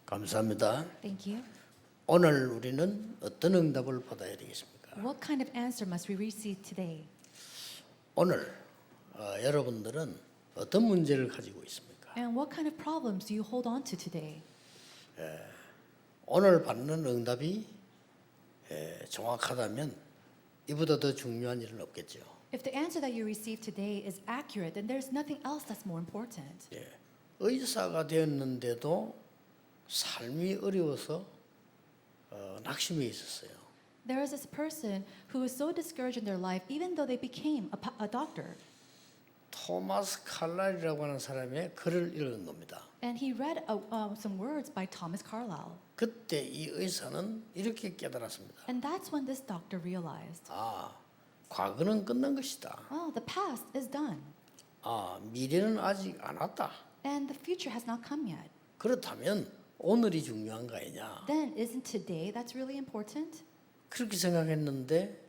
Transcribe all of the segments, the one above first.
감사합니다. Thank you. 오늘 우리는 어떤 응답을 받아야 되겠습니까? What kind of answer must we receive today? 오늘 여러분들은 어떤 문제를 가지고 있습니까? And what kind of problems do you hold on to today? 오늘 받는 응답이 정확하다면 이보다 더 중요한 일은 없겠죠. If the answer that you receive today is accurate, then there's nothing else that's more important. 의사가 되었는데도 삶이 어려워서 낙심해 있었어요. There is this person who was so discouraged in their life, even though they became a doctor. 토마스 칼날이라고 하는 사람의 글을 읽은 겁니다. And he read some words by Thomas Carlyle. 그때 이 의사는 이렇게 깨달았습니다. And that's when this doctor realized, 과거는 끝난 것이다. oh, the past is done. 미래는 아직 안 왔다. And the future has not come yet. 그렇다면 오늘이 중요한 거 아니냐. Then isn't today that's really important? 그렇게 생각했는데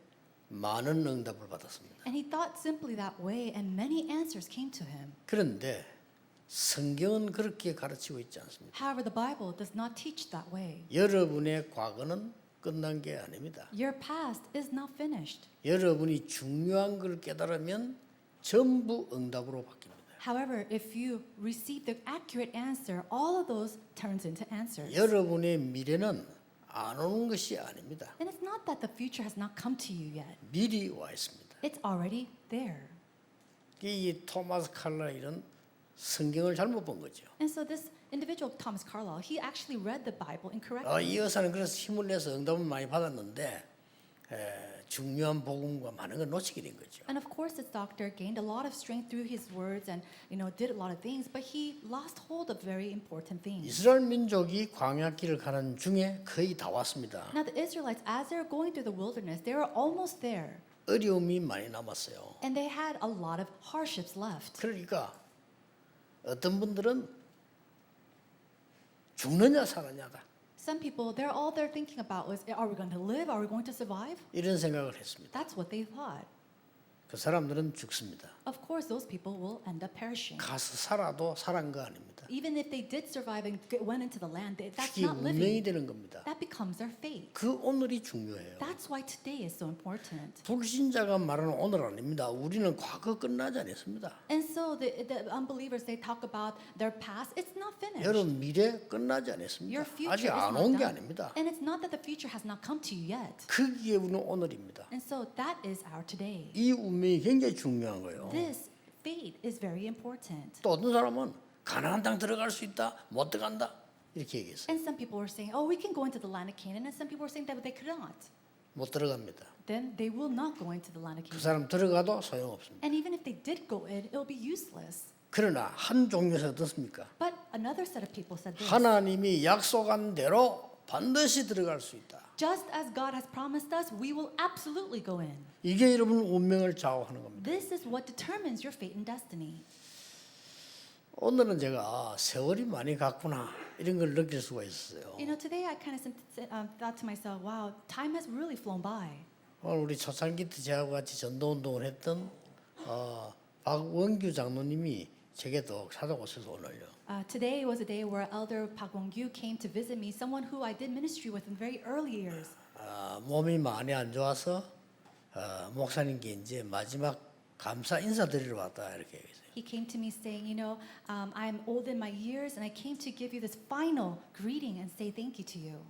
많은 응답을 받았습니다. And he thought simply that way, and many answers came to him. 그런데 성경은 그렇게 가르치고 있지 않습니다. However, the Bible does not teach that way. 여러분의 과거는 끝난 게 아닙니다. Your past is not finished. 여러분이 중요한 걸 깨달으면 전부 응답으로 바뀝니다. However, if you receive the accurate answer, all of those turns into answers. 여러분의 미래는 안 오는 것이 아닙니다. And it's not that the future has not come to you yet. 미리 와 있습니다. It's already there. 이 토마스 칼라일은 성경을 잘못 본 거죠. And so this individual, Thomas Carlyle, he actually read the Bible incorrectly. 이 여사는 그래서 힘을 내서 응답을 많이 받았는데 중요한 복음과 많은 걸 놓치게 된 거죠. And of course, this doctor gained a lot of strength through his words and did a lot of things, but he lost hold of very important things. 이스라엘 민족이 광야길을 가는 중에 거의 다 왔습니다. Now the Israelites, as they're going through the wilderness, they were almost there, 어려움이 많이 남았어요. and they had a lot of hardships left. 그러니까 어떤 분들은 죽느냐 사느냐다 Some people, all they're thinking about was, are we going to live? Are we going to survive? 이런 생각을 했습니다. That's what they thought. 그 사람들은 죽습니다. Of course, those people will end up perishing. 가서 살아도 살은 거 아닙니다. Even if they did survive and went into the land, that's 그게 not 운명이 living. 되는 겁니다. That becomes their fate. 그 오늘이 중요해요. That's why today is so important. 불신자가 말하는 오늘 아닙니다. 우리는 과거 끝나지 않았습니다. And so the unbelievers, they talk about their past. It's not finished. 여러분 미래 끝나지 않았습니다. Your future 아직 is 안 not 온 게 done. 아닙니다. And it's not that the future has not come to you yet. 그게 우리는 오늘입니다. And so that is our today. 이 운명이 굉장히 중요한 거예요. This fate is very important. 또 어떤 사람은 가나안 땅 들어갈 수 있다, 못 들어간다 이렇게 얘기했어요. And some people were saying, oh, we can go into the land of Canaan. And some people were saying that they could not. 못 들어갑니다. Then they will not go into the land of 그 Canaan. 사람 들어가도 소용없습니다. And even if they did go in, it will be useless. 그러나 한 종류에서 어떻습니까? But another set of people said this. 하나님이 약속한 대로 반드시 들어갈 수 있다. Just as God has promised us, we will absolutely go in. 이게 여러분 운명을 좌우하는 겁니다. This is what determines your fate and destiny. 오늘은 제가 세월이 많이 갔구나 이런 걸 느낄 수가 있었어요. Today I kind of thought to myself, wow, time has really flown by. 오늘 우리 초창기때 저하고 같이 전도운동을 했던 박원규 장로님이 제게 또 찾아오셔서 오늘요. Today was a day where Elder Park Wong-gyu came to visit me, someone who I did ministry with in very early years. 몸이 많이 안 좋아서 목사님께 이제 마지막 감사 인사드리러 왔다 이렇게 얘기했어요. He came to me saying, I'm old in my years and I came to give you this final greeting and say thank you to you.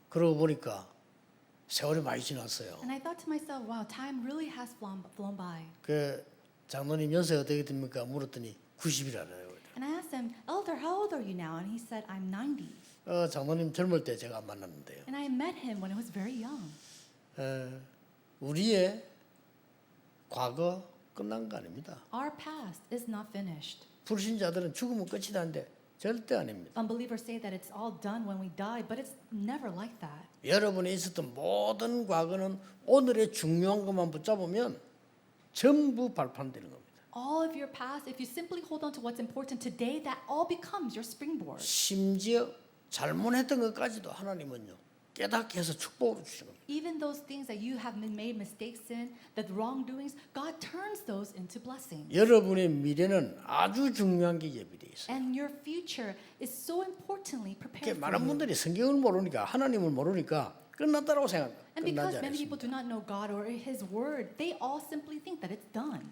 그러고 보니까 세월이 많이 지났어요. And I thought to myself, wow, time really has flown by. 그 장로님 연세 어떻게 됩니까? 물었더니 90이라요. And I asked him, Elder, how old are you now? And he said, I'm 90. 장로님 젊을 때 제가 만났는데요. And I met him when I was very young. 우리의 과거 끝난 거 아닙니다. Our past is not finished. 불신자들은 죽으면 끝이다는데 절대 아닙니다. Unbelievers say that it's all done when we die, but it's never like that. 여러분이 있었던 모든 과거는 오늘의 중요한 것만 붙잡으면 전부 발판되는 겁니다. All of your past, if you simply hold on to what's important today, that all becomes your springboard. 심지어 잘못했던 것까지도 하나님은요 깨닫게 해서 축복으로 주시는 겁니다. Even those things that you have made mistakes in, the wrongdoings, God turns those into blessings. 여러분의 미래는 아주 중요한 게 예비되어 있어요. And your future is so importantly 이렇게 prepared for 많은 you. 분들이 성경을 모르니까 하나님을 모르니까 끝났다고 생각합니다. And 끝나지 because many people 않았습니다. do not know God or His Word, they all simply think that it's done.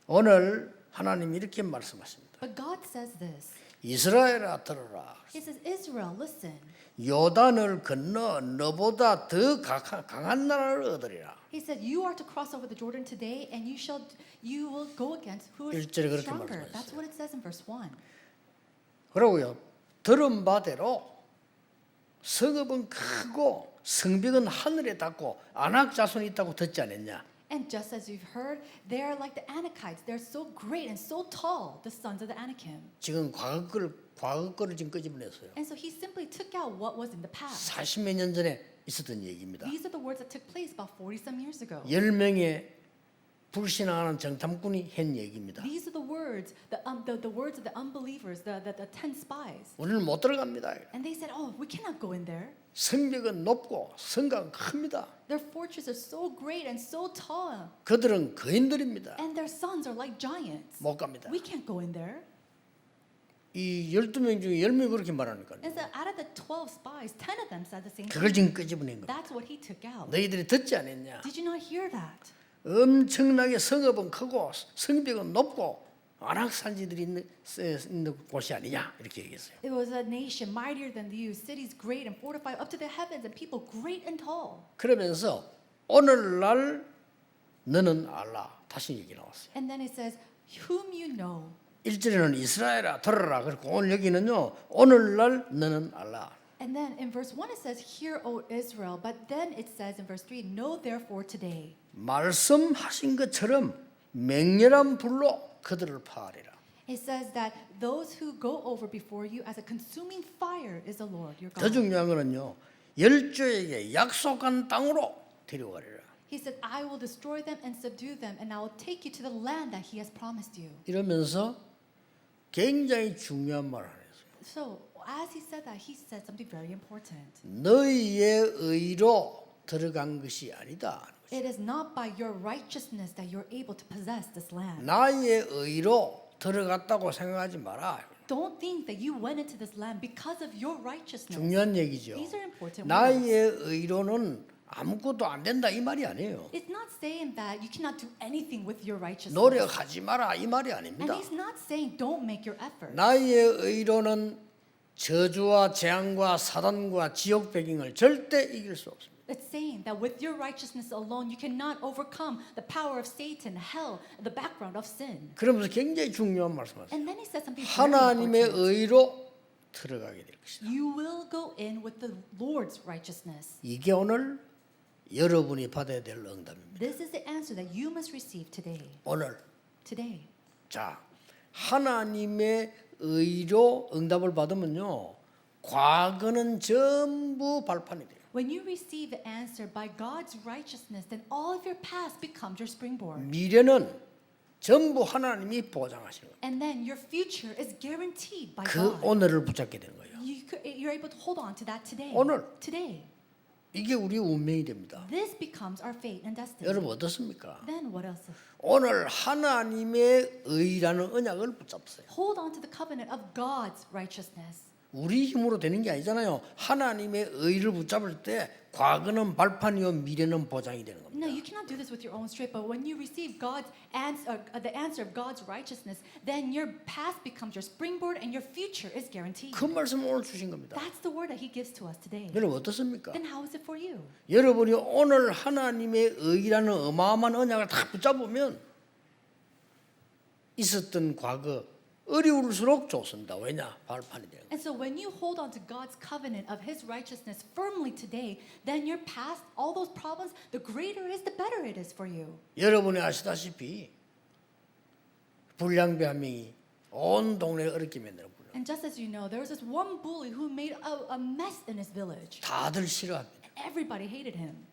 오늘 하나님이 이렇게 말씀하십니다. But God says this. 이스라엘아 들어라. He says, Israel, listen. 요단을 건너 너보다 더 강한 나라를 얻으리라. He said, you are to cross over the Jordan today, and you will go against who is 1절에 그렇게 stronger. 말씀하셨어요. That's what it says in verse 1. 그러고요. 들은 바대로 성읍은 크고 성벽은 하늘에 닿고 아낙 자손이 있다고 듣지 않았냐? And just as you've heard, they are like the Anakites. They're so great and so tall, the sons of the Anakim. 지금 과거 거를 지금 끄집어냈어요. And so he simply took out what was in the past. 40몇 년 전에 있었던 얘기입니다. These are the words that took place about 40-some years ago. 10명의 불신앙하는 정탐꾼이 한 얘기입니다. These are the words of the unbelievers, the 10 spies. 우리는 못 들어갑니다. And they said, oh, we cannot go in there. 성벽은 높고 성곽은 큽니다. Their fortresses are so great and so tall. 그들은 거인들입니다. And their sons are like giants. 못 갑니다. We can't go in there. 이 12명 중에 10명이 그렇게 말하니까요. And so out of the 12 spies, 10 of them said the same 그걸 thing. 지금 끄집어낸 겁니다. That's what he took out. 너희들이 듣지 않았냐? Did you not hear that? 엄청나게 성읍은 크고 성벽은 높고 아낙산지들이 있는 곳이 아니냐 이렇게 얘기했어요. It was a nation mightier than you, cities great and fortified up to the heavens, and people great and tall. 그러면서 오늘날 너는 알라 다시 얘기 나왔어요. And then it says, whom you know. 1절에는 이스라엘아 들어라. 그리고 오늘 여기는요 오늘날 너는 알라. And then in verse 1 it says, hear, O Israel. But then it says in verse 3, know therefore today. 말씀하신 것처럼 맹렬한 불로 그들을 파하리라. It says that those who go over before you as a consuming fire is the Lord your 더 God. 중요한 거는요 열조에게 약속한 땅으로 데려가리라. He said, I will destroy them and subdue them, and I will take you to the land that He has promised you. 이러면서 굉장히 중요한 말을 했어요. So as he said that, he said something very important. 너희의 의로 들어간 것이 아니다. It is not by your righteousness that you're able to possess this land. 나의 의로 들어갔다고 생각하지 마라. Don't think that you went into this land because of your righteousness. 중요한 얘기죠. These are important words. 나의 의로는 아무것도 안 된다 이 말이 아니에요. It's not saying that you cannot do anything with your righteousness. 노력하지 마라 이 말이 And 아닙니다. he's not saying don't make your effort. 나의 의로는 저주와 재앙과 사단과 지옥 배경을 절대 이길 수 없습니다. It's saying that with your righteousness alone, you cannot overcome the power of Satan, hell, the background of sin. 그러면서 굉장히 중요한 말씀하세요. And then he says something very 하나님의 important. 의로 들어가게 될 것이다. You will go in with the Lord's righteousness. 이게 오늘 여러분이 받아야 될 응답입니다. This is the answer that you must receive today. 오늘 Today. 자 하나님의 의로 응답을 받으면요 과거는 전부 발판이 돼요. When you receive the answer by God's righteousness, then all of your past becomes your springboard. 미래는 전부 하나님이 보장하시는 거예요. And then your future is guaranteed by 그 God. 오늘을 붙잡게 되는 거예요. You're able to hold on to that today. 오늘. Today. 이게 우리의 운명이 됩니다. This becomes our fate and destiny. 여러분 어떻습니까? Then what else? 오늘 하나님의 의라는 언약을 붙잡으세요. Hold on to the covenant of God's righteousness. 우리 힘으로 되는 게 아니잖아요. 하나님의 의를 붙잡을 때 과거는 발판이요 미래는 보장이 되는 겁니다. No, you cannot do this with your own strength. But when you receive God's answer, the answer of God's righteousness, then your past becomes your springboard and your future is guaranteed. 그 말씀을 오늘 주신 겁니다. That's the word that He gives to us today. 여러분 어떻습니까? Then how is it for you? 여러분이 오늘 하나님의 의라는 어마어마한 언약을 다 붙잡으면 있었던 과거 어려울수록 좋습니다. 왜냐? 발판이 되는 거예요. And so when you hold on to God's covenant of His righteousness firmly today, then your past, all those problems, the greater is, the better it is for you. 여러분이 아시다시피 불량배 한 명이 온 동네 어렵게 만드는 불량. And just as you know, there was this one bully who made a mess in his village. 다들 싫어합니다. Everybody hated him.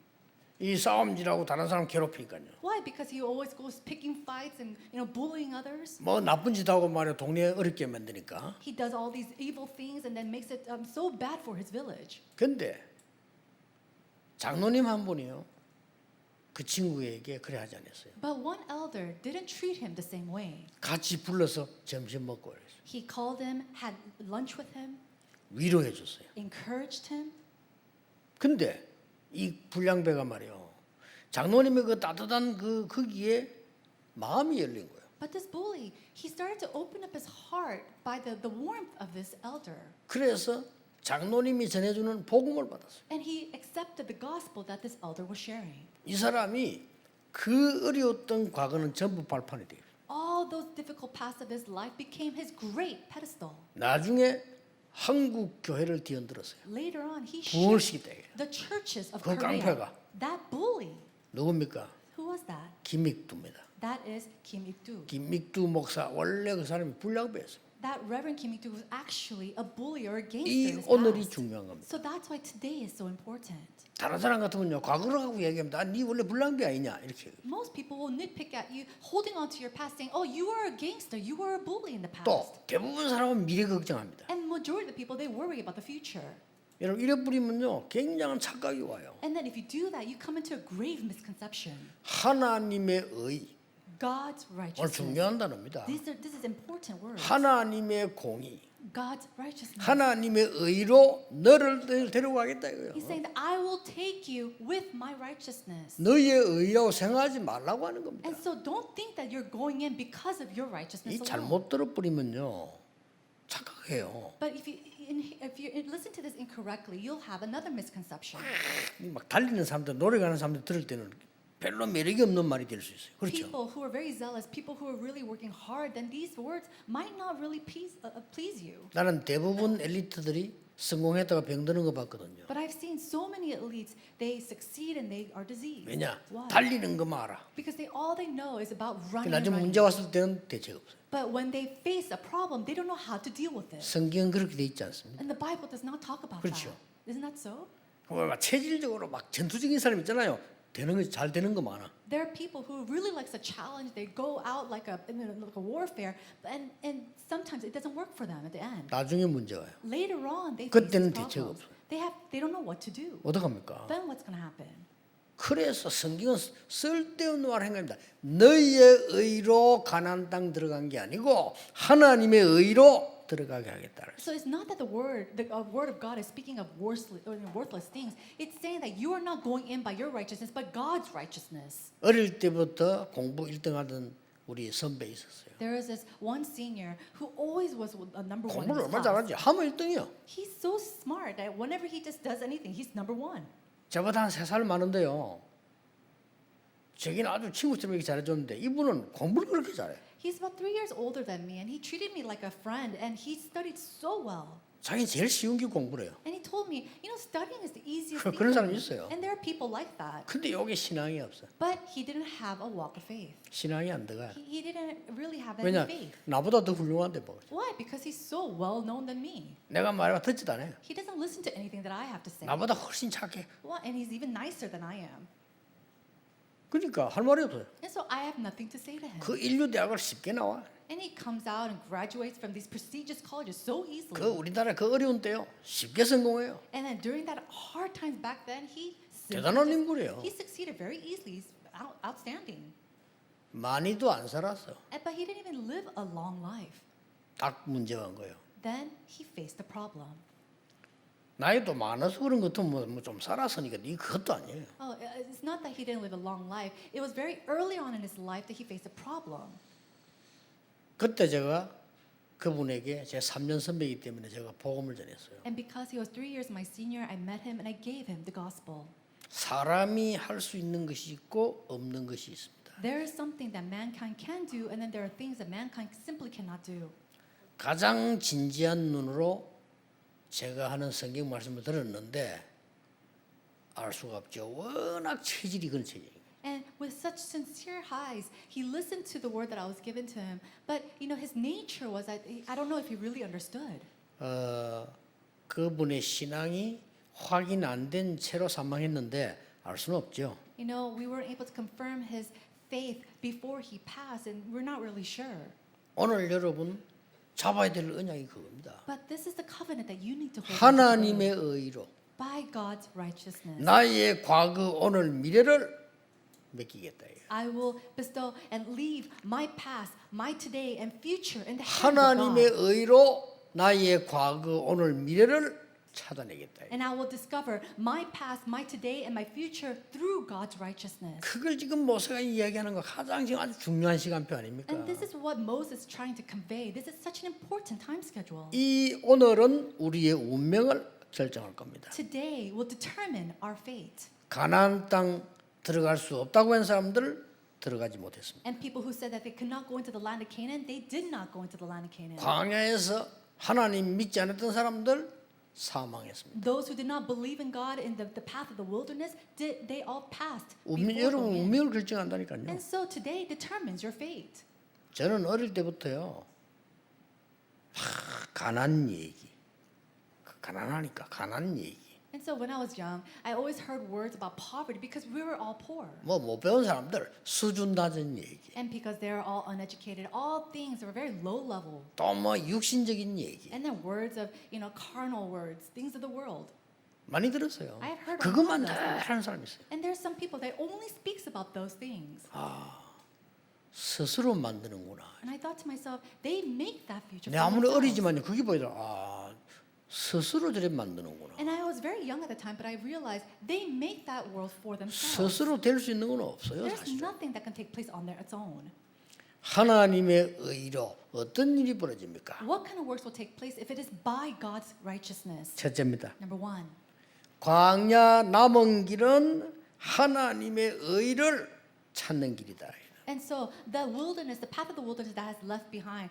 이 싸움질하고 다른 사람 괴롭히니까요. Why? Because he always goes picking fights and bullying others. 뭐 나쁜 짓 하고 말이야 동네 어렵게 만드니까. He does all these evil things and then makes it so bad for his village. 근데 장로님 한 분이요. 그 친구에게 그래 하지 않았어요. But one elder didn't treat him the same way. 같이 불러서 점심 먹고 그랬어요. He called him, had lunch with him, 위로해 줬어요. encouraged him. 근데 이 불량배가 말이요. 장로님의 그 따뜻한 거기에 마음이 열린 거예요. But this bully, he started to open up his heart by the warmth of this elder. 그래서 장로님이 전해주는 복음을 받았어요. And he accepted the gospel that this elder was sharing. 이 사람이 그 어려웠던 과거는 전부 발판이 돼요. All those difficult paths of his life became his great pedestal. 나중에 한국 교회를 뒤흔들었어요. Later on, he 부흥을 shared 시키다. the churches of 그 Korea. 깡패가. That bully, 누굽니까? who was that? 김익두입니다. That is Kim Ik-doo. 김익두 목사 원래 그 사람이 불량배였어요. That Reverend Kim Ik-doo was actually a bully or a gangster 이 in his 오늘이 past. 중요한 겁니다. So that's why today is so important. 다른 사람 같으면요 과거를 갖고 얘기하면 네 원래 불량배 아니냐 이렇게. Most people will nitpick at you, holding on to your past, saying, "Oh, you were a gangster, you were a bully in the past." 또 대부분 사람은 미래 걱정합니다. And majority of the people, they worry about the future. 여러분 이래 뿌리면요 굉장한 착각이 와요. And then if you do that, you come into a grave misconception. 하나님의 의 God's 오늘 righteousness. 중요한 단어입니다. This is important words. 하나님의 공의, God's righteousness. 하나님의 의로 너를 데려가겠다 이거예요. He's saying that I will take you with my righteousness. 너의 의라고 생각하지 말라고 하는 겁니다. And so don't think that you're going in because of your righteousness 이 alone. 잘못 들어버리면요 착각해요. But if you listen to this incorrectly, you'll have another misconception. 막 달리는 사람들, 노래가는 사람들 들을 때는 별로 매력이 없는 말이 될 수 있어요. 그렇죠? People who are very zealous, people who are really working hard, then these words might not really please you. 나는 대부분 엘리트들이 성공했다가 병드는 거 봤거든요. But I've seen so many elites, they succeed and they are diseased. 왜냐? Why? 달리는 것만 알아. Because all they know is about running. 나중에 running. 문제 왔을 때는 대책 없어요. But when they face a problem, they don't know how to deal with it. 성경은 그렇게 돼 있지 않습니다. And the Bible does not talk about 그렇죠. that. Isn't that so? 막 체질적으로 막 전투적인 사람 있잖아요. 되는 거 잘 되는 거 많아. There are people who really likes a challenge. They go out like a warfare, and sometimes it doesn't work for them at the end. 나중에 문제 와요. Later on, they face 그때는 these 대책 problems. 없어요. They don't know what to do. 어떡합니까? Then what's going to happen? 그래서 성경은 쓸데없는 말을 한 겁니다. 너희의 의로 가나안 땅 들어간 게 아니고 하나님의 의로 들어가게 하겠다. So it's not that the word of God is speaking of worthless things. It's saying that you are not going in by your righteousness, but God's righteousness. 어릴 때부터 공부 1등하던 우리 선배 있었어요. There is this one senior who always was a number one in 공부를 his 얼마나 class. 잘하지? 하면 1등이요. He's so smart that whenever he just does anything, he's number one. 저보다 한 3살 많은데요. 저기는 아주 친구처럼 이렇게 잘해줬는데 이분은 공부를 그렇게 잘해. He's about 3 years older than me, and he treated me like a friend, and he studied so well. 자기 제일 쉬운 게 공부래요. And he told me, studying is the easiest thing. 그런 for 사람이 me." 있어요. And there are people like that. 근데 여기 신앙이 없어. But he didn't have a walk of faith. 신앙이 안 들어가. He didn't really have any 왜냐? faith. 나보다 더 훌륭한데 뭐. Why? Because he's so well known than me. 내가 말하면 듣지도 않아요. He doesn't listen to anything that I have to say. 나보다 훨씬 착해. Well, and he's even nicer than I am. 그러니까 할 말이 없어요. And so I have nothing to say to him. 그 인류 대학을 쉽게 나와. And he comes out and graduates from these prestigious colleges so easily. 그 우리나라 그 어려운 때요. 쉽게 성공해요. And then during that hard times back then, he 대단한 인물이에요. he succeeded very easily. He's outstanding. 많이도 안 살았어. But he didn't even live a long life. 딱 문제가 온 거예요. Then he faced a problem. 나이도 많아서 그런 것도 뭐좀 살았으니까 이 그것도 아니에요. Oh, it's not that he didn't live a long life. It was very early on in his life that he faced a problem. 그때 제가 그분에게 제 3년 선배이기 때문에 제가 복음을 전했어요. And because he was 3 years my senior, I met him and I gave him the gospel. 사람이 할 수 있는 것이 있고 없는 것이 있습니다. There is something that mankind can do, and then there are things that mankind simply cannot do. 가장 진지한 눈으로 제가 하는 성경 말씀을 들었는데 알 수가 없죠. 워낙 체질이 그런 체질이에요. And with such sincere eyes, he listened to the word that I was given to him. But his nature was that I don't know if he really understood. 그분의 신앙이 확인 안 된 채로 사망했는데 알 수는 없죠. We weren't able to confirm his faith before he passed, and we're not really sure. 오늘 여러분 잡아야 될 언약이 그겁니다. But this is the covenant that you need to hold. 하나님의 의로 by God's righteousness. 나의 과거, 오늘, 미래를 맡기겠다. I will bestow and leave my past, my today, and future in the hands of 하나님의 God. 의로 나의 과거, 오늘, 미래를 찾아내겠다. And I will discover my past, my today, and my future through God's righteousness. 그걸 지금 모세가 이야기하는 거 가장 지금 아주 중요한 시간표 아닙니까? And this is what Moses is trying to convey. This is such an important time schedule. 이 오늘은 우리의 운명을 결정할 겁니다. Today will determine our fate. 가나안 땅 들어갈 수 없다고 한 사람들 들어가지 못했습니다. And people who said that they could not go into the land of Canaan, they did not go into the land of Canaan. 광야에서 하나님 믿지 않았던 사람들 사망했습니다. Those who did not believe in God in the path of the wilderness, they all passed 여러분 before going in. 운명을 결정한다니까요. And so today determines your fate. 저는 어릴 때부터요. 가난 얘기. 가난하니까 가난 얘기. And so when I was young, I always heard words about poverty because we were all poor. 뭐 못 배운 사람들 수준 낮은 얘기. And because they're all uneducated, all things were very low level. 또 뭐 육신적인 얘기. And then words of, carnal words, things of the world. 많이 들었어요. I had heard 그것만 about 다 those. 하는 사람이 있어요. And there's some people that only speaks about those things. 스스로 만드는구나. And I thought to myself, they make that future 내 for 아무리 themselves. 어리지만요. 그게 보이더라. 스스로 저래 만드는구나. And I was very young at the time, but I realized they make that world for themselves. 스스로 될 수 있는 건 없어요, There's 사실. nothing that can take place on its own. 하나님의 의로 어떤 일이 벌어집니까? What kind of works will take place if it is by God's righteousness? 첫째입니다. Number one, 광야 남은 길은 하나님의 의를 찾는 길이다. and so the wilderness, the path of the wilderness that has left behind,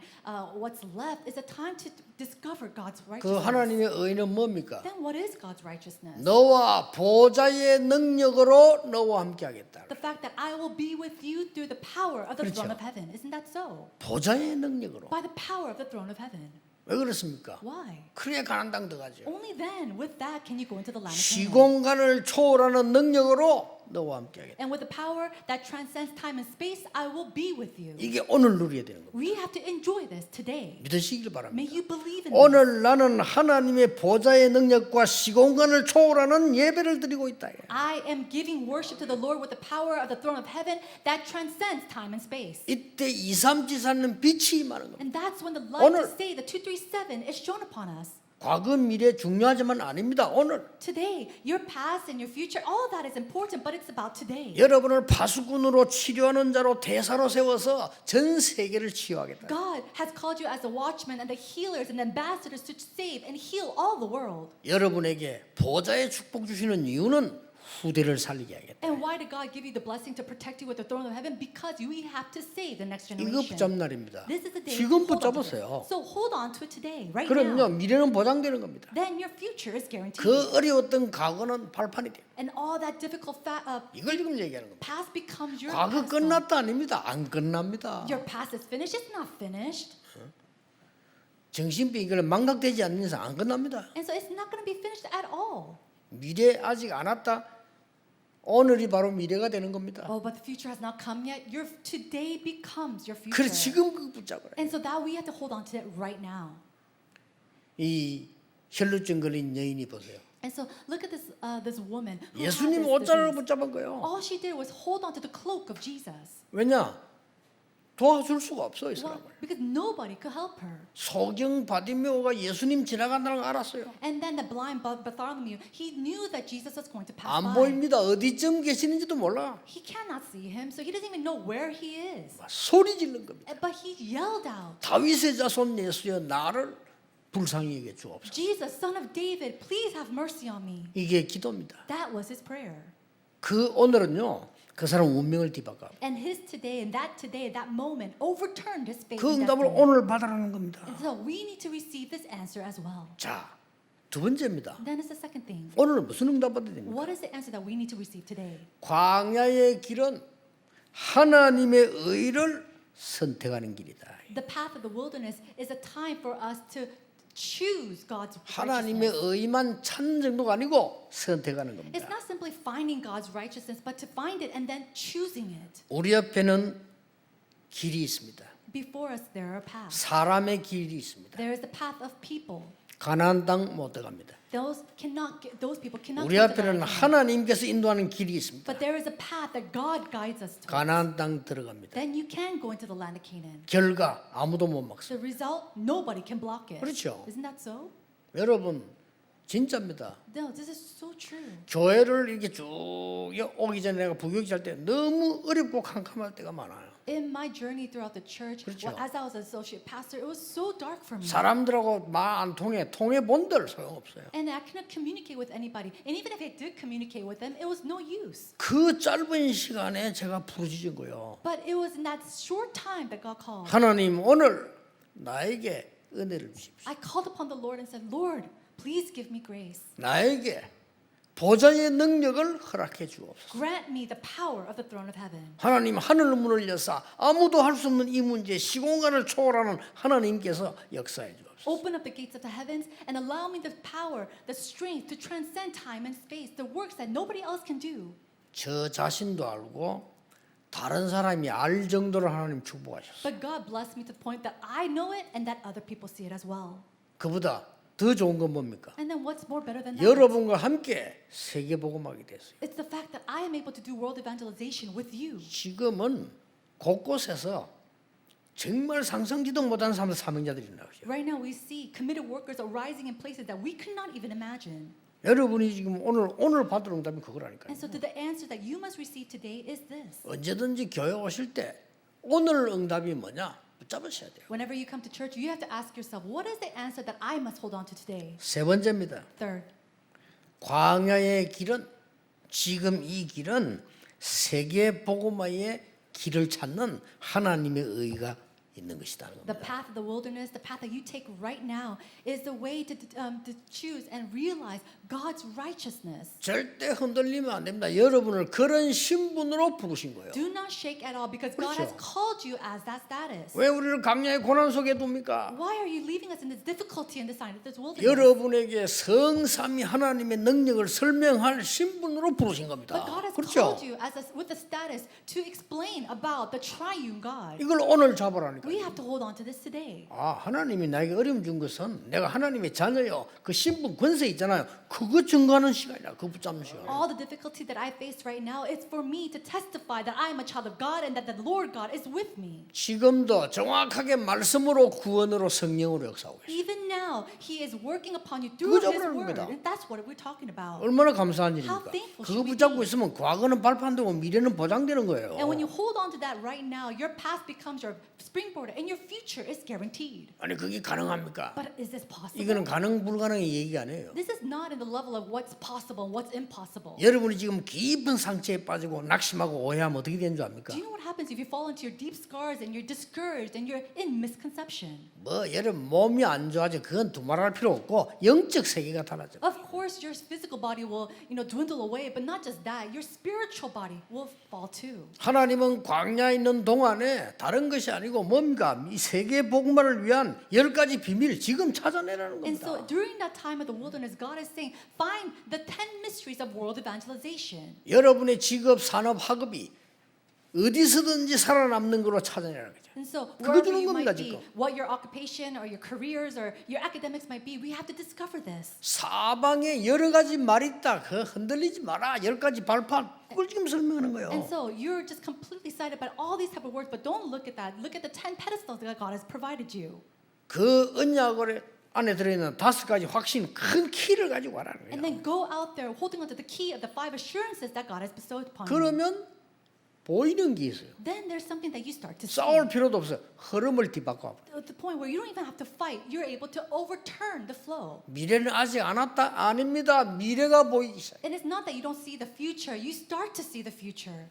what's left is a time to discover God's 그 righteousness. 하나님의 의는 뭡니까? Then what is God's righteousness? 너와 보좌의 능력으로 너와 함께 하겠다. The fact that I will be with you through the power of the 그렇죠. throne of heaven. Isn't that so? 보좌의 능력으로. By the power of the throne of heaven. 왜 그렇습니까? Why? 그래야 가나안 땅 들어가죠. Only then, with that, can you go into the land of Canaan. 시공간을 초월하는 능력으로 너와 함께 하겠다. And with the power that transcends time and space, I will be with you. 이게 오늘 누려야 되는 겁니다. We have to enjoy this today. 믿으시길 May 바랍니다. you believe in this. 오늘 나는 하나님의 보좌의 능력과 시공간을 초월하는 예배를 드리고 있다. I am giving worship to the Lord with the power of the throne of heaven that transcends time and space. 이때 237는 빛이 임하는 겁니다. And that's when the light 오늘. to say, the 237, is shown upon us. 과거 미래 중요하지만 아닙니다. 오늘 Today, your past and your future, all that is important, but it's about today. 여러분을 파수꾼으로 치료하는 자로 대사로 세워서 전 세계를 치유하겠다. God has called you as the watchmen and the healers and ambassadors to save and heal all the world. 여러분에게 보좌의 축복 주시는 이유는 후대를 살리게 하겠다. And why did God give you the blessing to protect you with the throne of heaven? Because we have to save the next 이거 generation. 붙잡는 날입니다. This is the day. 지금 to hold on to 붙잡으세요. this. So hold on to it today, right 그럼요, now. 미래는 보장되는 겁니다. Then your future is guaranteed. 그 어려웠던 과거는 발판이 돼요. And all that difficult 이걸 지금 얘기하는 겁니다. past becomes your 과거 past. 끝났다 아닙니다. 안 끝납니다. Your past is finished. It's not finished. 정신병 이걸 망각되지 않는 이상 안 끝납니다. And so it's not going to be finished at all. 미래 아직 안 왔다. 오늘이 바로 미래가 되는 겁니다. Oh, but the future has not come yet. Your today becomes your future. 그래 지금 그 붙잡아요. And so that we have to hold on to it right now. 이 혈루증 걸린 여인이 보세요. And so look at this woman who had 예수님 this 옷자락을 disease. 붙잡은 거예요. All she did was hold on to the cloak of Jesus. 왜냐? 도와줄 수가 없어 이 Why? 사람을. Because nobody could help her. 소경 바디메오가 예수님 지나간다는 걸 알았어요. And then the blind Bartholomew, he knew that Jesus was going to pass 안 by. 보입니다. 어디쯤 계시는지도 몰라. He cannot see him, so he doesn't even know where he is. 소리 지르는 겁니다. But he yelled out, 다윗의 자손 예수여 나를 불쌍히 여겨 주옵소서. Jesus, son of David, please have mercy on me. 이게 기도입니다. That was his prayer. 그 오늘은요. 그 사람 운명을 뒤바꿔. And his today, that moment, overturned his fate 그 and 응답을 destiny. 오늘 받으라는 겁니다. And so we need to receive this answer as well. 자, 두 번째입니다. Then is the second thing. 오늘 무슨 응답 받아야 됩니까? What is the answer that we need to receive today? 광야의 길은 하나님의 의를 선택하는 길이다. The path of the wilderness is a time for us to choose God's 하나님의 righteousness. 의만 찾는 정도가 아니고 선택하는 It's 겁니다. not simply finding God's righteousness, but to find it and then choosing it. 우리 옆에는 길이 있습니다. Before us, there are paths. 사람의 길이 있습니다. There is the path of people. 가나안 땅 못 들어갑니다. Those people cannot 우리 come to the 앞에는 land of Canaan. 하나님께서 인도하는 길이 있습니다. But there is a path that God guides us to. 가나안 땅 들어갑니다. Then you can go into the land of Canaan. 결과 아무도 못 막습니다. The result, nobody can block it. 그렇죠. Isn't that so? 여러분 진짜입니다. No, this is so true. 교회를 이렇게 쭉 오기 전에 내가 부교육할 때 너무 어렵고 캄캄할 때가 많아요. In my journey throughout the church, 그렇죠. as I was an associate pastor, it was so dark for me. 사람들하고 말 안 통해 본들 소용없어요. And I cannot communicate with anybody. And even if I did communicate with them, it was no use. 그 짧은 시간에 제가 부르짖은 거예요. But it was in that short time that God called. 하나님 오늘 나에게 은혜를 주십시오. I called upon the Lord and said, Lord, please give me grace. 나에게 보좌의 능력을 허락해 주옵소서. Grant me the power of the throne of heaven. 하나님 하늘 문을 여사 아무도 할 수 없는 이 문제 시공간을 초월하는 하나님께서 역사해 주옵소서. Open up the gates of the heavens and allow me the power, the strength to transcend time and space, the works that nobody else can do. 저 자신도 알고 다른 사람이 알 정도로 하나님 축복하셨어요. But God blessed me to the point that I know it and that other people see it as well. 그보다 더 좋은 건 뭡니까? And then what's more better than that? 여러분과 함께 세계 복음하게 됐어요. It's the fact that I am able to do world evangelization with you. 지금은 곳곳에서 정말 상상지도 못한 사명자들이 나오죠. Right now we see committed workers arising in places that we could not even imagine. 여러분이 지금 오늘 받을 응답이 그거라니까요. And so the answer that you must receive today is this. 언제든지 교회 오실 때 오늘 응답이 뭐냐 붙잡으셔야 돼요. Whenever you come to church, you have to ask yourself, what is the answer that I must hold on to today? 세 번째입니다. Third, 광야의 길은 지금 이 길은 세계 복음화의 길을 찾는 하나님의 의가 있는 것이다는 the 겁니다. path of the wilderness, the path that you take right now is the way to choose and realize God's righteousness. 절대 흔들리면 안 됩니다. 여러분을 그런 신분으로 부르신 거예요. Do not shake at all because God has 그렇죠. called you as that status. 왜 우리를 강야의 고난 속에 둡니까? Why are you leaving us in this difficulty and this sign of this wilderness? 여러분에게 성삼위 하나님의 능력을 설명할 신분으로 부르신 겁니다. But God has 그렇죠? called you with a status to explain about the triune God. 이걸 오늘 잡으라니까. We have to hold on to this today. 아, 하나님이 나에게 어려움 준 것은 내가 하나님의 자녀요. 그 신분 권세 있잖아요. 그거 증거하는 시간이야. 그거 붙잡는 시간. All the difficulty that I face right now, it's for me to testify that I am a child of God and that the Lord God is with me. 지금도 정확하게 말씀으로 구원으로 성령으로 역사하고 있어요. Even now, He is working upon you through 그거 His 잡으라는 word. 겁니다. And that's what we're talking about. 얼마나 감사한 How 일입니까? thankful 그거 should we 붙잡고 be? 있으면 과거는 발판되고 미래는 보장되는 거예요. And when you hold on to that right now, your past becomes your springboard and your future is guaranteed. 아니 그게 가능합니까? But is this possible? 이거는 가능 불가능의 얘기가 아니에요. This is not in the level of what's possible and what's impossible. 여러분이 지금 깊은 상처에 빠지고 낙심하고 오해하면 어떻게 되는 줄 압니까? Do you know what happens if you fall into your deep scars and you're discouraged and you're in misconception? 뭐 여러분 몸이 안 좋아져 그건 두말할 필요 없고 영적 세계가 달라져. Of course, your physical body will, dwindle away, but not just that, your spiritual body will fall too. 하나님은 광야에 있는 동안에 다른 것이 아니고 뭡니까? 이 세계 복음화를 위한 10가지 비밀 지금 찾아내라는 And so 겁니다. during that time of the wilderness, God is saying, find the 10 mysteries of world evangelization. 여러분의 직업, 산업, 학업이 어디서든지 살아남는 걸로 찾아내라는 거죠. And so 그거 wherever 주는 you 겁니다, might be, 지금. what your occupation or your careers or your academics might be, we have to discover this. 사방에 여러 가지 말이 있다. 그 흔들리지 마라. 10가지 발판. 그걸 지금 설명하는 거예요. And so you're just completely excited about all these type of words, but don't look at that. Look at the 10 pedestals that God has provided you. 그 언약을 안에 들어있는 5가지 확신 큰 키를 가지고 와라는 And 거예요. then go out there holding onto the key of the 5 assurances that God has bestowed upon you. 그러면 보이는 게 있어요. Then there's something that you start to see. 싸울 필요도 없어요. 흐름을 뒤바꿔. At the point where you don't even have to fight, you're able to overturn the flow. 미래는 아직 안 왔다? 아닙니다. 미래가 보이기 시작. And it's not that you don't see the future, you start to see the future.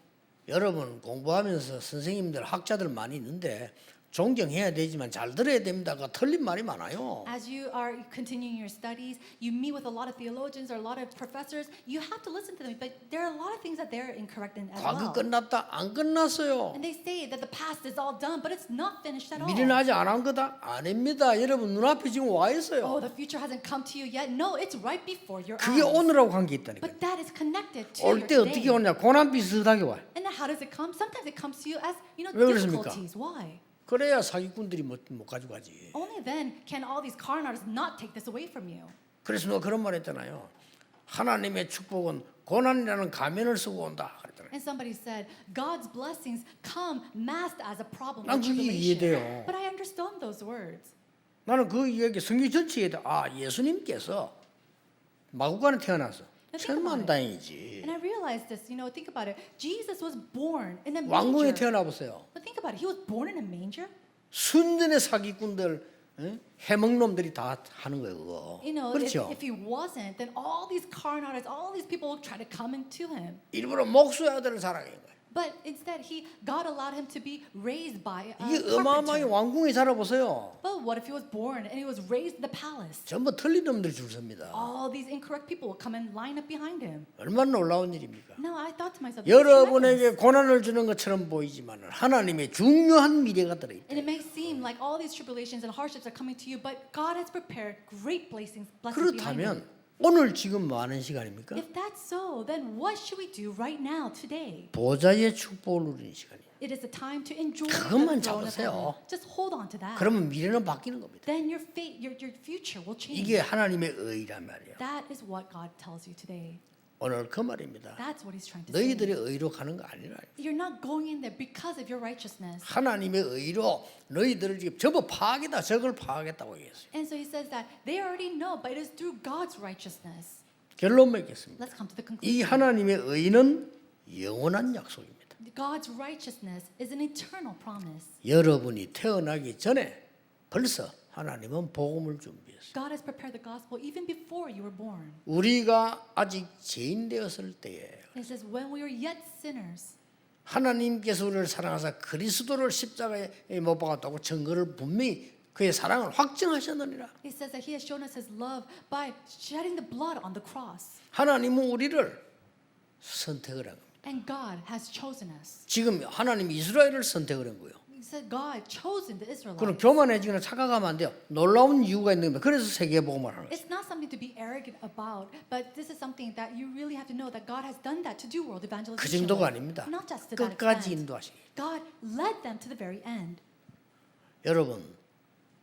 여러분 공부하면서 선생님들 학자들 많이 있는데 존경해야 되지만 잘 들어야 됩니다가 틀린 말이 많아요. As you are continuing your studies, you meet with a lot of theologians or a lot of professors, you have to listen to them, but there are a lot of things that they're incorrect in as 과거 well. 끝났다? 안 끝났어요. And they say that the past is all done, but it's not finished at all. 미래는 아직 안 한 거다? 아닙니다. 여러분 눈앞에 지금 와 있어요. Oh, the future hasn't come to you yet. No, it's right before your 그게 eyes. 오늘하고 관계 있다니까. But that is connected to 올 your 때 어떻게 today. 오냐? 고난 비슷하게 와요. And then how does it come? Sometimes it comes to you as, 왜 그렇습니까? difficulties. Why? 그래야 사기꾼들이 못 가져가지. Only then can all these con artists not take this away from you. 그래서 누가 그런 말 했잖아요. 하나님의 축복은 고난이라는 가면을 쓰고 온다 그랬잖아요. And somebody said, God's blessings come masked as a problem 난 or 그게 tribulation. 이해돼요. But I understand those words. 나는 그 이야기 성경 전체에 예수님께서 마구간에 태어나서 천만 다행이지. And I realized this, think about it. Jesus was born in a 왕궁에 manger. 태어나 보세요. But think about it. He was born in a manger. 순전의 사기꾼들, 해먹놈들이 다 하는 거예요. 그거. 그렇죠. If he wasn't, then all these con artists, all these people would try to come into him. 일부러 목수의 아들을 사랑한 거예요. But instead, God allowed him to be raised by a 이게 어마어마하게 carpenter. 왕궁에 살아보세요. But what if he was born and he was raised in the palace? 전부 틀린 놈들이 줄 섭니다. All these incorrect people would come and line up behind him. 얼마나 놀라운 일입니까? No, I thought to myself, this is tremendous. 여러분에게 고난을 주는 것처럼 보이지만 하나님의 중요한 미래가 들어있다. And it may seem like all these tribulations and hardships are coming to you, but God has prepared great blessings behind you. 그렇다면 오늘 지금 뭐 하는 시간입니까? If that's so, then what should we do right now, today? 보좌의 축복을 누리는 시간이에요. It is the time to enjoy 그것만 the throne of 잡으세요. heaven. Just hold on to that. 그러면 미래는 바뀌는 겁니다. Then your fate, your future will change. 이게 하나님의 의란 말이에요. That is what God tells you today. 오늘 그 말입니다. That's what He's trying to say. 너희들의 의로 가는 거 아니라 You're not going in there because of your righteousness. 하나님의 의로 너희들을 지금 저거 파하겠다 저걸 파하겠다고 얘기했어요. And so He says that they already know, but it is through God's righteousness. 결론 맺겠습니다. Let's come to the 이 conclusion. 하나님의 의는 영원한 약속입니다. God's righteousness is an eternal promise. 여러분이 태어나기 전에 벌써 하나님은 복음을 준비했어요. God has prepared the gospel even before you were born. 우리가 아직 죄인 되었을 때에 It says, when we were yet sinners, 하나님께서 우리를 사랑하사 그리스도를 십자가에 못 박았다고 증거를 분명히 그의 사랑을 확증하셨느니라. it says that He has shown us His love by shedding the blood on the cross. 하나님은 우리를 선택을 한 겁니다. And God has chosen us. 지금 하나님이 이스라엘을 선택을 한 거예요. He said God chosen the Israelites. 그럼 교만해지거나 착각하면 안 돼요. 놀라운 이유가 있는 겁니다. 그래서 세계 복음을 하는 거예요. It's not something to be arrogant about, but this is something that you really have to know that God has done that to do world evangelization. 그 정도가 with. 아닙니다. Not just to that 끝까지 extent. 인도하시기. God led them to the very end. 여러분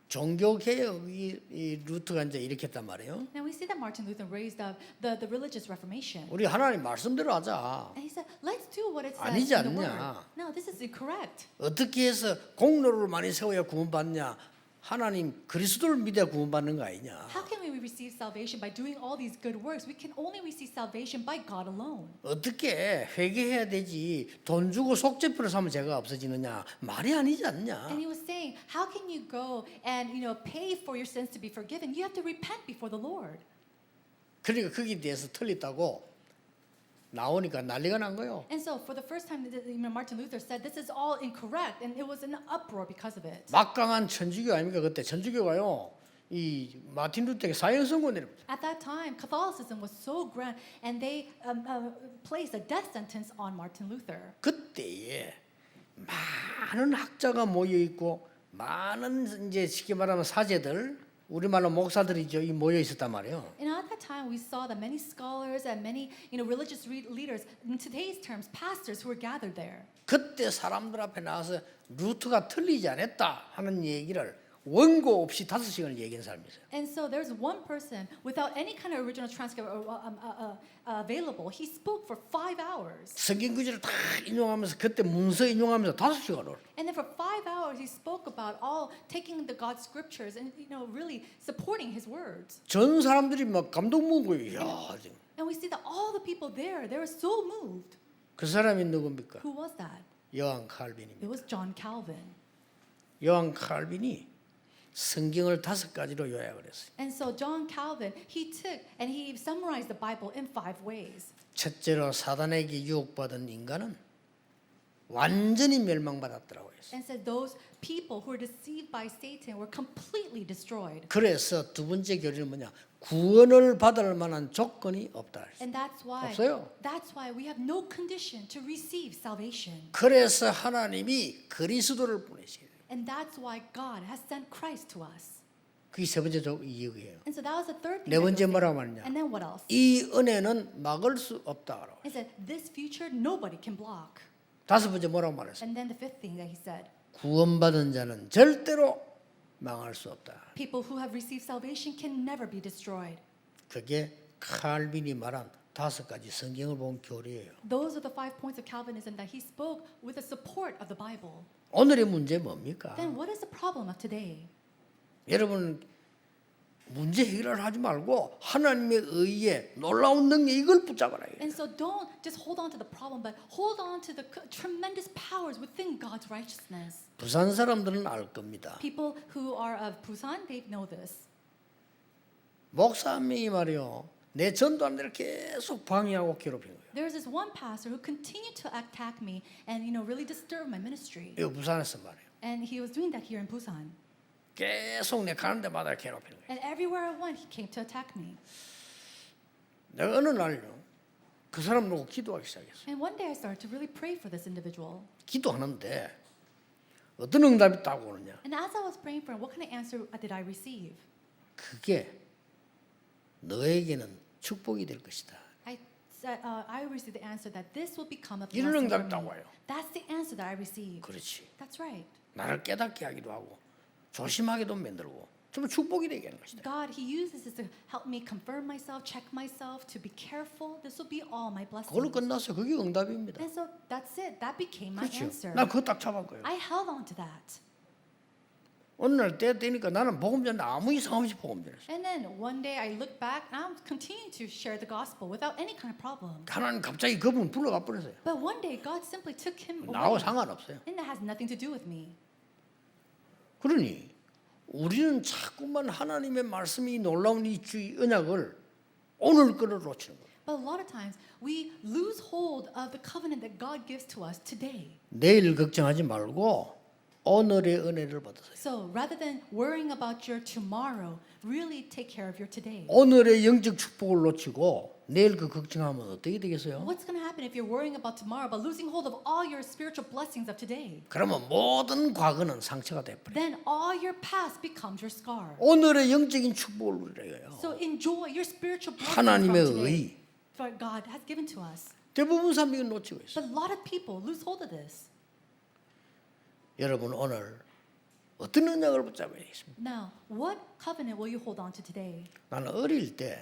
종교 개혁이 이 루트가 이제 이렇게 했단 말이에요. Now we see that Martin Luther raised up the religious reformation. 우리 하나님 말씀대로 하자. And he said, let's do what it says 아니지 in the word. 않냐. No, this is incorrect. 어떻게 해서 공로를 많이 세워야 구원받냐? 하나님 그리스도를 믿어야 구원받는 거 아니냐? How can we receive salvation by doing all these good works? We can only receive salvation by God alone. 어떻게 회개해야 되지? 돈 주고 속죄표를 사면 죄가 없어지느냐? 말이 아니지 않냐? And he was saying, how can you go and pay for your sins to be forgiven? You have to repent before the Lord. 그러니까 거기에 대해서 틀렸다고 나오니까 난리가 난 거예요. And so for the first time, Martin Luther said this is all incorrect, and it was an uproar because of it. 막강한 천주교 아닙니까? 그때 천주교가요. 이 마틴 루터에게 사형 선고를 내립니다. At that time, Catholicism was so grand, and they placed a death sentence on Martin Luther. 그때에 많은 학자가 모여 있고 많은 이제 쉽게 말하면 사제들 우리말로 목사들이죠. 이 모여 있었단 말이에요. And at that time, we saw that many scholars and many religious leaders, in today's terms, pastors who were gathered there. 그때 사람들 앞에 나와서 루트가 틀리지 않았다 하는 얘기를 원고 없이 5시간을 얘기한 사람이 있어요. And so there's one person without any kind of original transcript available. He spoke for 5 hours. 성경 구절을 다 인용하면서 그때 문서 인용하면서 5시간을. And then for 5 hours, he spoke about all taking the God's scriptures and really supporting his words. 전 사람들이 막 감동 먹은 거예요. 야, 지금. And we see that all the people there, they were so moved. 그 사람이 누굽니까? Who was that? 요한 칼빈입니다. It was John Calvin. 요한 칼빈이 성경을 5가지로 요약을 했어요. And so John Calvin, he took and he summarized the Bible in 5 ways. 첫째로 사단에게 유혹받은 인간은 완전히 멸망받았더라고요. And said those people who were deceived by Satan were completely destroyed. 그래서 두 번째 교리는 뭐냐? 구원을 받을 만한 조건이 없다. And that's why we have no condition to receive salvation. 그래서 하나님이 그리스도를 보내시게. And that's why God has sent Christ to us. 그게 세 번째 이유예요. And so that was the third thing. 네 번째 뭐라고 하느냐? And then what else? 이 은혜는 막을 수 없다라고. He said this future nobody can block. 다섯 번째 뭐라고 말했어요? And then the fifth thing that he said. 구원받은 자는 절대로 망할 수 없다. People who have received salvation can never be destroyed. 그게 칼빈이 말한 5가지 성경을 본 교리예요. Those are the 5 points of Calvinism that he spoke with the support of the Bible. 오늘의 문제 뭡니까? Then what is the problem of today? 여러분 문제 해결을 하지 말고 하나님의 의에 놀라운 능력 이걸 붙잡아라. And so don't just hold on to the problem, but hold on to the tremendous powers within God's righteousness. 부산 사람들은 알 겁니다. People who are of Busan, they know this. 목사 한 명이 말이요. 내 전도하는 데를 계속 방해하고 괴롭힌 거예요. There's this one pastor who continued to attack me and really disturb my ministry. 이거 부산에서 말이에요. And he was doing that here in Busan. 계속 내 가는 데마다 괴롭히는 거예요. And everywhere I went, he came to attack me. 내가 어느 날요. 그 사람 놓고 기도하기 시작했어요. And one day I started to really pray for this individual. 기도하는데 어떤 응답이 딱 오느냐. And as I was praying for him, what kind of answer did I receive? 그게 너에게는 축복이 될 것이다. I received the answer that this will become a 이런 blessing 응답이 for 딱 me. 와요. That's the answer that I received. 그렇지. That's right. 나를 깨닫게 하기도 하고 조심하게도 만들고 정말 축복이 되게 하는 것이다. God, He uses this to help me confirm myself, check myself, to be careful. This will be all my 그걸로 blessings. 끝났어요. 그게 응답입니다. And so that's it. That became my 그렇죠. answer. 나 그거 딱 잡았고요. I held on to that. 어느 날 때 되니까 나는 복음 전에 아무 이상 없이 복음 전했어요. And then one day I look back and I'm continuing to share the gospel without any kind of problem. 하나님 갑자기 그분 불러가 버렸어요. But one day God simply took him 나하고 away. 상관없어요. And that has nothing to do with me. 그러니 우리는 자꾸만 하나님의 말씀이 놀라운 이 주의 언약을 오늘 거를 놓치는 거예요. But a lot of times we lose hold of the covenant that God gives to us today. 내일 걱정하지 말고 오늘의 은혜를 받으세요. So rather than worrying about your tomorrow, really take care of your today. 오늘의 영적 축복을 놓치고 내일 그 걱정하면 어떻게 되겠어요? What's going to happen if you're worrying about tomorrow but losing hold of all your spiritual blessings of today? 그러면 모든 과거는 상처가 돼버려요. Then all your past becomes your scar. 오늘의 영적인 축복을 누려요. So enjoy your spiritual blessings 하나님의 from today. 의. For God has given to us. 대부분 사람이 이걸 놓치고 있어요. But a lot of people lose hold of this. 여러분 오늘 어떤 언약을 붙잡아야 되겠습니까? Now, what covenant will you hold on to today? 나는 어릴 때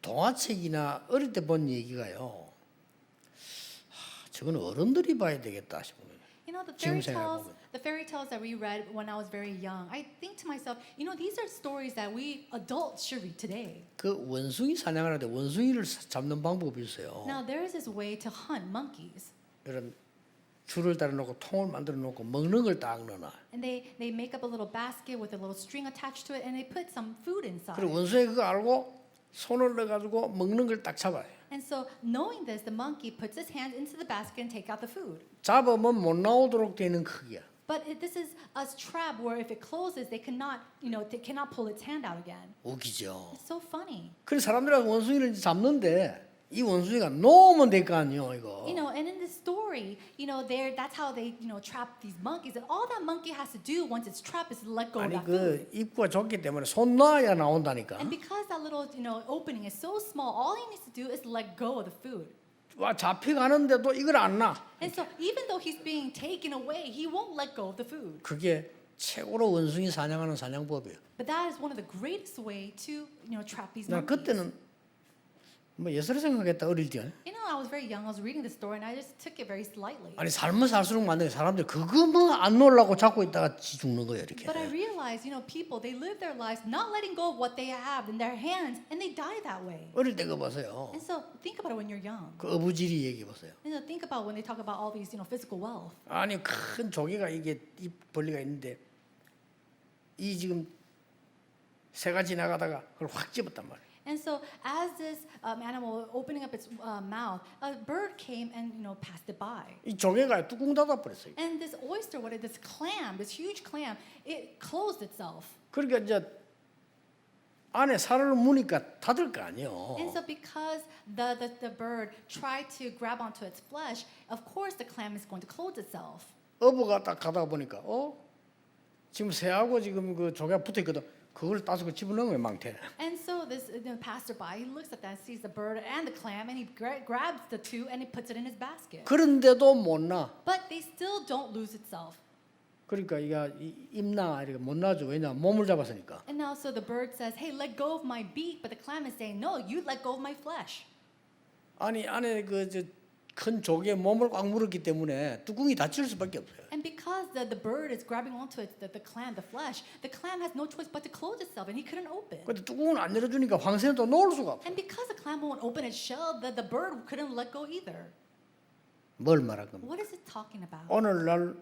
동화책이나 어릴 때 본 얘기가요. 저건 어른들이 봐야 되겠다 싶은 거예요. You know, 지금 생각해보면. the fairy tales that we read when I was very young, I think to myself, these are stories that we adults should read today. 그 원숭이 사냥하는데 원숭이를 잡는 방법이 있어요. Now, there is this way to hunt monkeys. 이런 줄을 달아놓고 통을 만들어 놓고 먹는 걸 딱 넣어놔. And they make up a little basket with a little string attached to it and they put some food inside. 그리고 원숭이 그거 알고 손을 넣어가지고 먹는 걸 딱 잡아요. And so knowing this, the monkey puts his hand into the basket and take out the food. 잡으면 못 나오도록 되는 크기야. But this is a trap where if it closes, they cannot pull its hand out again. 웃기죠. It's so funny. 그래서 사람들하고 원숭이를 잡는데 이 원숭이가 놓으면 될 거 아니에요, 이거. And in this story, that's how they, trap these monkeys. And all that monkey has to do once it's trapped is to let go of 아니 that food. 그 입구가 좁기 때문에 손 놔야 나온다니까. And because that little, opening is so small, all he needs to do is let go of the food. 와 잡혀가는데도 이걸 안 놔. And so even though he's being taken away, he won't let go of the food. 그게 최고로 원숭이 사냥하는 사냥법이에요. But that is one of the greatest way to, trap these 나 monkeys. 그때는 뭐 예술을 생각했다 어릴 때. I was very young. I was reading the story and I just took it very lightly. 아니 살면 살수록 만드는 사람들 그거 뭐 안 놓으려고 잡고 있다가 죽는 거예요 이렇게. But I realized, people, they live their lives not letting go of what they have in their hands and they die that way. 어릴 때 거 보세요. And so think about it when you're young. 그 어부지리 얘기 보세요. And so think about when they talk about all these, physical wealth. 아니 큰 조개가 이게 입 벌리가 있는데 이 지금 새가 지나가다가 그걸 확 집었단 말이에요. And so as this animal opening up its mouth, a bird came and passed it by. 이 조개가 뚜껑 닫아 버렸어요. And this oyster, this clam, this huge clam, it closed itself. 그러니까 이제 안에 살을 무니까 닫을 거 아니에요. And so because the bird tried to grab onto its flesh, of course the clam is going to close itself. 어부가 딱 가다 보니까 지금 새하고 지금 그 조개가 붙어 있거든. 그걸 따서 집어넣은 거예요 망태. And so this passerby, he looks at that, sees the bird and the clam, and he grabs the two and he puts it in his basket. 그런데도 못 나. But they still don't lose itself. 그러니까 이가 입나 이렇게 못 놔줘. 왜냐 몸을 잡았으니까. And now so the bird says, "Hey, let go of my beak," but the clam is saying, "No, you let go of my flesh." 아니 안에 큰 조개 몸을 꽉 물었기 때문에 뚜껑이 닫힐 수밖에 없어요. And because the bird is grabbing onto it, the clam, the clam has no choice but to close itself, and he couldn't open. 근데 뚜껑을 안 열어주니까 황새는 또 놓을 수가 없어. And because the clam won't open its shell, the bird couldn't let go either. 뭘 말한 겁니까? What is it talking about? 오늘날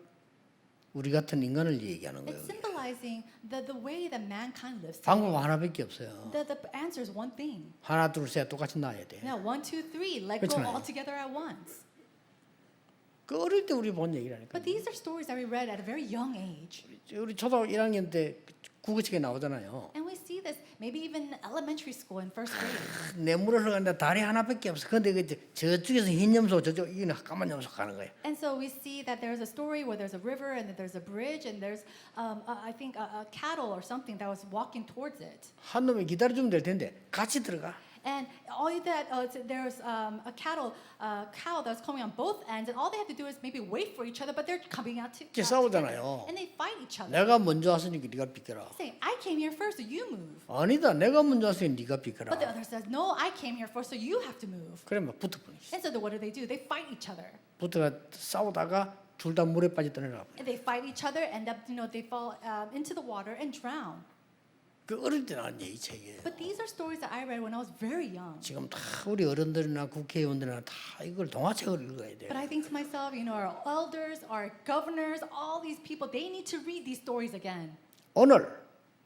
우리 같은 인간을 얘기하는 거예요. It's symbolizing the way that mankind lives. 방법 하나밖에 없어요. The answer is one thing. 하나 둘 셋 똑같이 놔야 돼. Now, 1, 2, 3, let go 그렇잖아요. all together at once. 그 어릴 때 우리 본 얘기라니까. But these are stories that we read at a very young age. 우리 초등학교 1학년 때 국어책에 나오잖아요. And we see this maybe even in elementary school in first grade. 뇌물을 흘러가는데 다리 하나밖에 없어. 근데 저쪽에서 흰 염소 저쪽 이거는 까만 염소 가는 거예요. And so we see that there's a story where there's a river and there's a bridge and there's I think a cattle or something that was walking towards it. 한 놈이 기다려주면 될 텐데 같이 들어가. And all that there's a cow that's coming on both ends, and all they have to do is maybe wait for each other, but they're coming out 이렇게 together. 싸우잖아요. And they fight each other. 내가 먼저 왔으니까 네가 비켜라. Saying, I came here first, so you move. 아니다, 내가 먼저 왔으니까 네가 비켜라. But the other says, no, I came here first, so you have to move. 그래 막 붙어버리지. And so what do? They fight each other. 붙어가 싸우다가 둘 다 물에 빠져 떠내려가. And they fight each other, end up, they fall into the water and drown. 그 어릴 때 나온 얘기 책이에요. But these are stories that I read when I was very young. 지금 다 우리 어른들이나 국회의원들이나 다 이걸 동화책을 읽어야 돼요. But I think to myself, our elders, our governors, all these people, they need to read these stories again. 오늘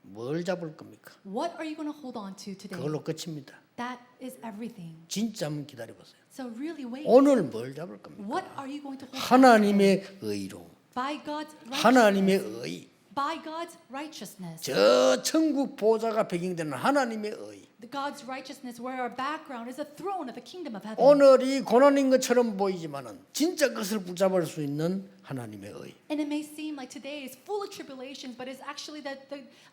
뭘 잡을 겁니까? What are you going to hold on to today? 그걸로 끝입니다. That is everything. 진짜 한번 기다려보세요. So really wait. 오늘 뭘 잡을 겁니까? What are you going to hold on to? 하나님의 의로, By God's 하나님의 righteousness. 의, By God's righteousness. 저 천국 보좌가 배경되는 하나님의 의. The God's righteousness where our background is a throne of the kingdom of heaven. 오늘이 고난인 것처럼 보이지만은 진짜 그것을 붙잡을 수 있는 하나님의 의. And it may seem like today is full of tribulations, but it's actually the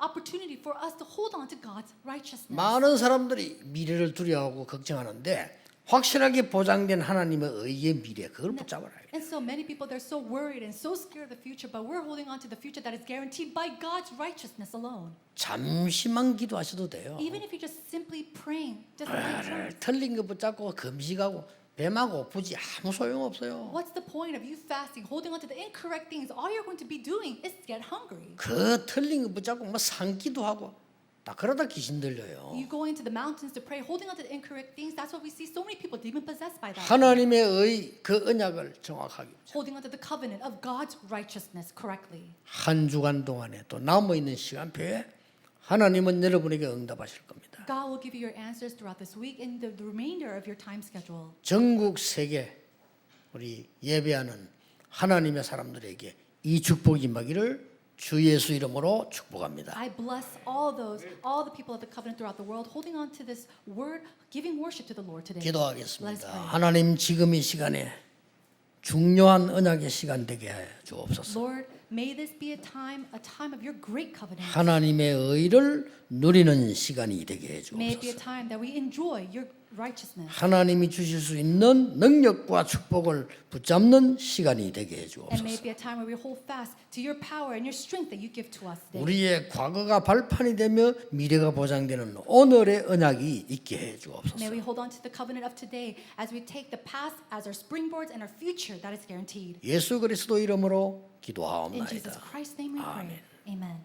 opportunity for us to hold on to God's righteousness. 많은 사람들이 미래를 두려워하고 걱정하는데 확실하게 보장된 하나님의 의의 미래 그걸 붙잡아라. And so many people, they're so worried and so scared of the future, but we're holding on to the future that is guaranteed by God's righteousness alone. 잠시만 기도하셔도 돼요. Even if you're just simply praying, just like 틀린 거 붙잡고 금식하고 뱀하고 고프지 아무 소용없어요. what's the point of you fasting, holding on to the incorrect things? All you're going to be doing is get hungry. 그 틀린 거 붙잡고 뭐 산기도 하고 다 그러다 귀신 들려요. You go into the mountains to pray, holding on to the incorrect things. That's what we see so many people demon possessed by that. 하나님의 의 그 언약을 정확하게 Holding on to the covenant of God's righteousness correctly. 한 주간 동안에 또 남아 있는 시간표에 하나님은 여러분에게 응답하실 겁니다. God will give you your answers throughout this week and the remainder of your time schedule. 전국 세계 우리 예배하는 하나님의 사람들에게 이 축복이 임하기를 주 예수 이름으로 축복합니다. I bless all the people of the covenant throughout the world, holding on to this word, giving worship to the Lord today. Let us 기도하겠습니다. pray. 하나님 지금 이 시간에 중요한 언약의 시간 되게 해 주옵소서. Lord, may this be a time of your great covenant. 하나님의 의를 누리는 시간이 되게 해 May it be a 주옵소서. time that we enjoy your righteousness. 하나님이 주실 수 있는 능력과 축복을 붙잡는 시간이 되게 해 And may 주옵소서. it be a time where we hold fast to your power and your strength that you give to us today. 우리의 과거가 발판이 되며 미래가 보장되는 오늘의 언약이 있게 해 May 주옵소서. we hold on to the covenant of today as we take the past as our springboards and our future that is guaranteed. 예수 그리스도 이름으로 In Jesus 기도하옵나이다. Christ's name we pray. Amen.